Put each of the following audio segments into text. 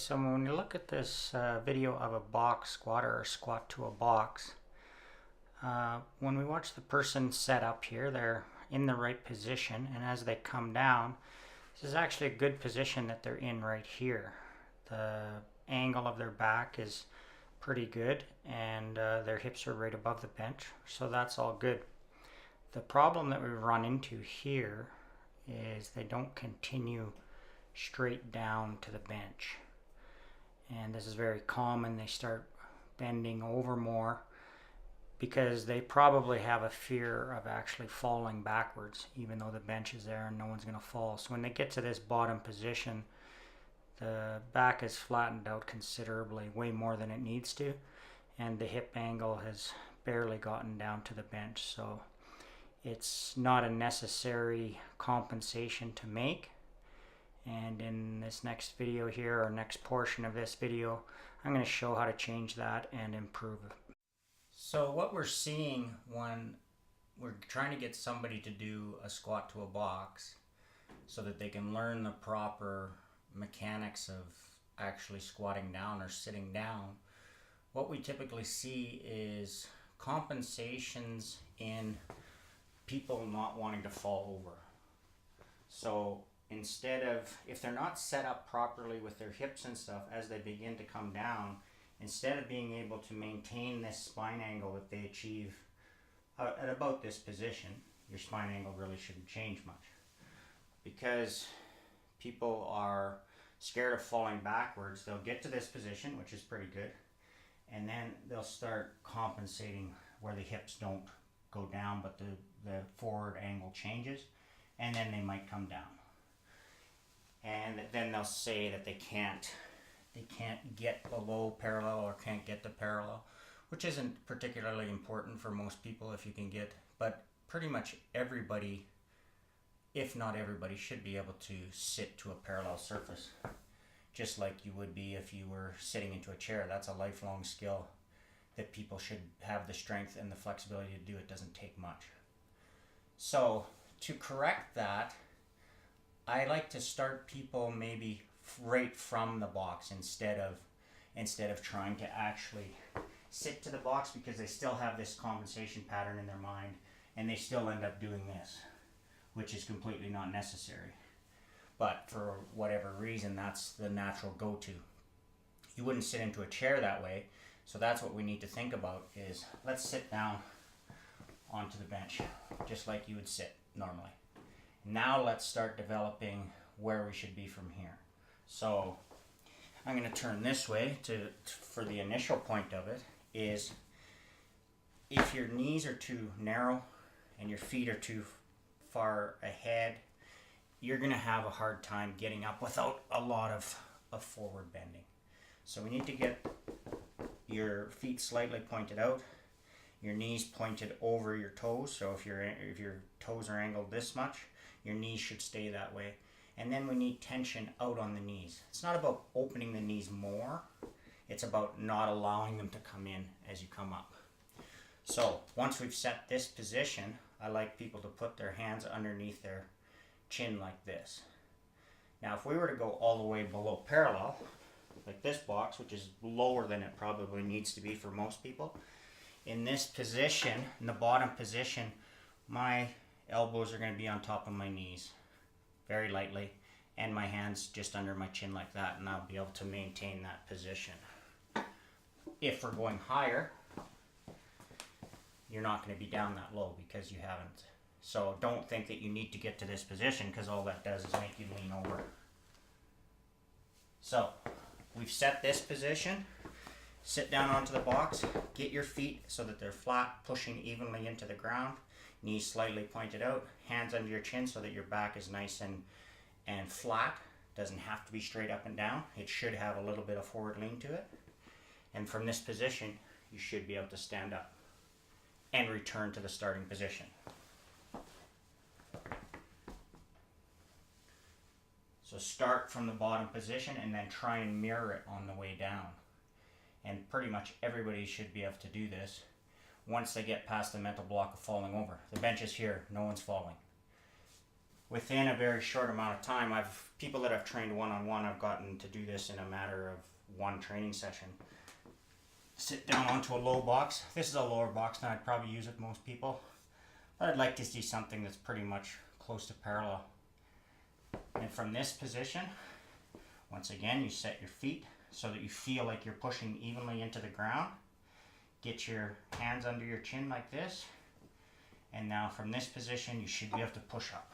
So when you look at this video of a box squatter or squat to a box, when we watch the person set up here, they're in the right position, and as they come down, this is actually a good position that they're in right here. The angle of their back is pretty good, and their hips are right above the bench, so that's all good. The problem that we run into here is they don't continue straight down to the bench, and this is very common. They start bending over more because they probably have a fear of actually falling backwards, even though the bench is there and no one's going to fall. So when they get to this bottom position, the back is flattened out considerably, way more than it needs to, and the hip angle has barely gotten down to the bench. So it's not a necessary compensation to make. And in this next video here, or next portion of this video, I'm going to show how to change that and improve it. So what we're seeing when we're trying to get somebody to do a squat to a box so that they can learn the proper mechanics of actually squatting down or sitting down, what we typically see is compensations in people not wanting to fall over. So instead of, if they're not set up properly with their hips and stuff as they begin to come down, instead of being able to maintain this spine angle that they achieve at about this position, your spine angle really shouldn't change much, because people are scared of falling backwards. They'll get to this position, which is pretty good, and then they'll start compensating where the hips don't go down but the forward angle changes, and then they might come down, and then they'll say that they can't get below parallel or can't get to parallel, which isn't particularly important for most people if you can get, but pretty much everybody, if not everybody, should be able to sit to a parallel surface, just like you would be if you were sitting into a chair. That's a lifelong skill that people should have the strength and the flexibility to do. It doesn't take much. So to correct that, I like to start people maybe right from the box instead of trying to actually sit to the box, because they still have this compensation pattern in their mind and they still end up doing this, which is completely not necessary. But for whatever reason, that's the natural go-to. You wouldn't sit into a chair that way, so that's what we need to think about is, let's sit down onto the bench just like you would sit normally. Now let's start developing where we should be from here. So I'm going to turn this way for the initial point of it is, if your knees are too narrow and your feet are too far ahead, you're going to have a hard time getting up without a lot of forward bending. So we need to get your feet slightly pointed out, your knees pointed over your toes. So if your toes are angled this much, your knees should stay that way. And then we need tension out on the knees. It's not about opening the knees more, it's about not allowing them to come in as you come up. So once we've set this position, I like people to put their hands underneath their chin like this. Now if we were to go all the way below parallel, like this box, which is lower than it probably needs to be for most people, in this position, in the bottom position, my elbows are going to be on top of my knees very lightly, and my hands just under my chin like that, and I'll be able to maintain that position. If we're going higher, you're not going to be down that low because you haven't. So don't think that you need to get to this position, because all that does is make you lean over. So we've set this position. Sit down onto the box, get your feet so that they're flat, pushing evenly into the ground, knees slightly pointed out, hands under your chin so that your back is nice and flat. Doesn't have to be straight up and down. It should have a little bit of forward lean to it. And from this position, you should be able to stand up and return to the starting position. So start from the bottom position and then try and mirror it on the way down. And pretty much everybody should be able to do this once they get past the mental block of falling over. The bench is here, no one's falling. within a very short amount of time, people that I've trained one-on-one, I've gotten to do this in a matter of one training session. Sit down onto a low box. This is a lower box, and I'd probably use it most people. But I'd like to see something that's pretty much close to parallel. And from this position, once again, you set your feet so that you feel like you're pushing evenly into the ground. Get your hands under your chin like this. And now from this position, you should be able to push up.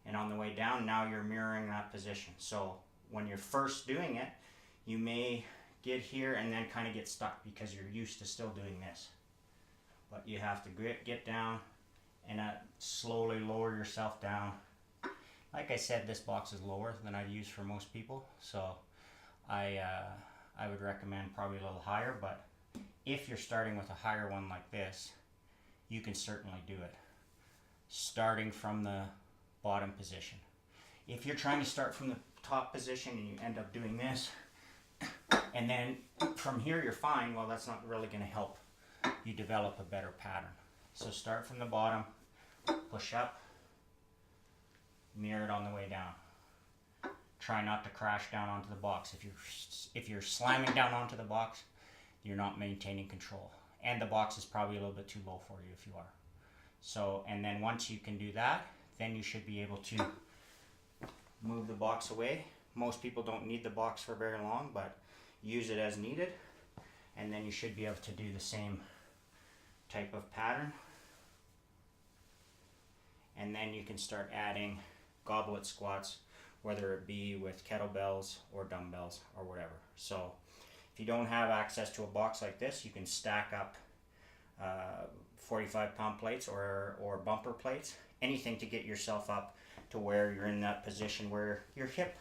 And on the way down, now you're mirroring that position. So when you're first doing it, you may get here and then kind of get stuck because you're used to still doing this. But you have to get down and slowly lower yourself down. Like I said, this box is lower than I'd use for most people, so I would recommend probably a little higher, but if you're starting with a higher one like this, you can certainly do it, starting from the bottom position. If you're trying to start from the top position and you end up doing this, and then from here you're fine, well, that's not really going to help you develop a better pattern. So start from the bottom, push up, mirror it on the way down. Try not to crash down onto the box. If you're slamming down onto the box, you're not maintaining control. And the box is probably a little bit too low for you if you are. So, and then once you can do that, then you should be able to move the box away. Most people don't need the box for very long, but use it as needed. And then you should be able to do the same type of pattern. And then you can start adding goblet squats, whether it be with kettlebells or dumbbells or whatever. So if you don't have access to a box like this, you can stack up 45-pound plates or bumper plates, anything to get yourself up to where you're in that position where your hip,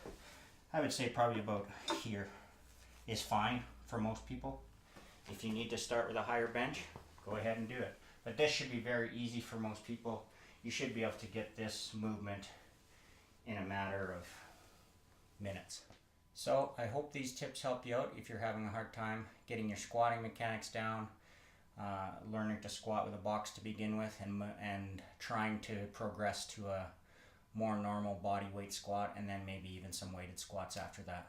I would say probably about here, is fine for most people. If you need to start with a higher bench, go ahead and do it. But this should be very easy for most people. You should be able to get this movement in a matter of minutes. So I hope these tips help you out if you're having a hard time getting your squatting mechanics down, learning to squat with a box to begin with, and trying to progress to a more normal body weight squat, and then maybe even some weighted squats after that.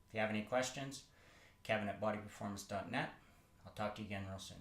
If you have any questions, Kevin at bodyperformance.net. I'll talk to you again real soon.